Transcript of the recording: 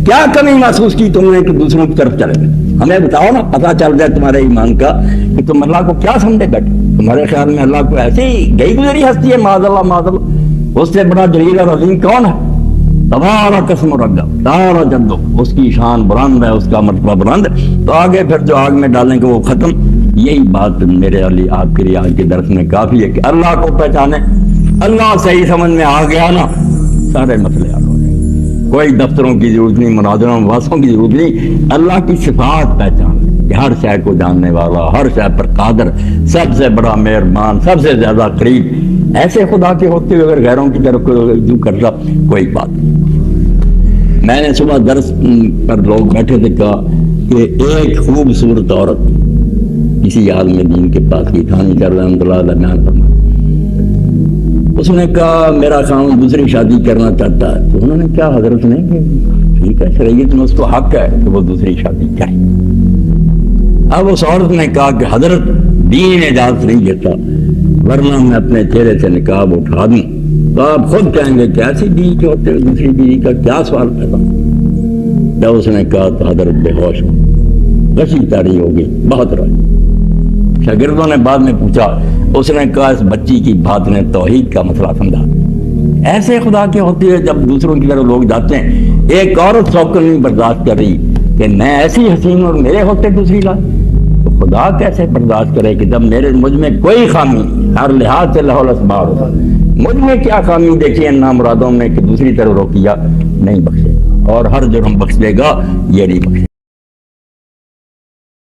کیا کمی محسوس کی تم نے کہ دوسروں کی طرف چلے گئے؟ ہمیں بتاؤ نا، پتہ چل جائے تمہارے ایمان کا کہ تم اللہ کو کیا سمجھے بیٹھے. تمہارے خیال میں اللہ کو ایسے ہی گئی گزری ہستی ہے؟ معاذ اللہ معاذ اللہ. اس سے بڑا جلیل اور عظیم کون ہے؟ تبارک اسم ربک، سارا جدو اس کی شان بلند ہے، اس کا مرتبہ بلند ہے. تو آگے پھر جو آگ میں ڈالیں گے وہ ختم. یہی بات میرے علی آپ کے لیے آج کے درس میں کافی ہے کہ اللہ کو پہچانے. اللہ صحیح سمجھ میں آ گیا نا، سارے مسئلے حل ہو جائیں. کوئی دفتروں کی ضرورت نہیں، مناظروں واسوں کی ضرورت نہیں. اللہ کی صفات پہچان کہ ہر شے کو جاننے والا، ہر شے پر قادر، سب سے بڑا مہربان، سب سے زیادہ قریب. ایسے خدا کے ہوتے ہوئے اگر غیروں کی طرف رجوع کرتا کوئی بات نہیں. میں نے صبح درس پر لوگ بیٹھے تھے، کہا کہ ایک خوبصورت عورت کسی عالم دین کے پاس کی تھانی کر رحمۃ اللہ علیہ بیان فرما. اس نے کہا میرا خاوند دوسری شادی کرنا چاہتا ہے. تو انہوں نے کیا حضرت نے کہ ٹھیک ہے، شریعت میں اس کو حق ہے کہ وہ دوسری شادی کرے. اب اس عورت نے کہا کہ حضرت دین اجازت نہیں دیتا، ورنہ میں اپنے چہرے سے نقاب اٹھا دوں. تو آپ خود کہیں گے کہ ایسی بیوی کے ہوتے ہوئے دوسری بیوی کا کیا سوال پیدا. جب اس نے کہا تو حضرت بے ہوش ہو، غشی تاری ہو گئی، بہت روئی. شاگردوں نے بعد میں پوچھا، اس نے کہا اس بچی کی بات نے توحید کا مسئلہ سمجھا. ایسے خدا کے ہوتے ہوئے جب دوسروں کی طرف لوگ جاتے ہیں، ایک عورت سوکر نہیں برداشت کر رہی کہ میں ایسی حسین اور میرے ہوتے دوسری لائے، تو خدا کیسے برداشت کرے کہ جب مجھ میں کوئی خامی نہیں، ہر لحاظ سے لہو الاسباب ہوتا، مجھ میں کیا خامی دیکھی ان نامرادوں نے کہ دوسری طرف روکیا؟ نہیں بخشے گا، اور ہر جرم بخش دے گا، یہ نہیں بخشے گا.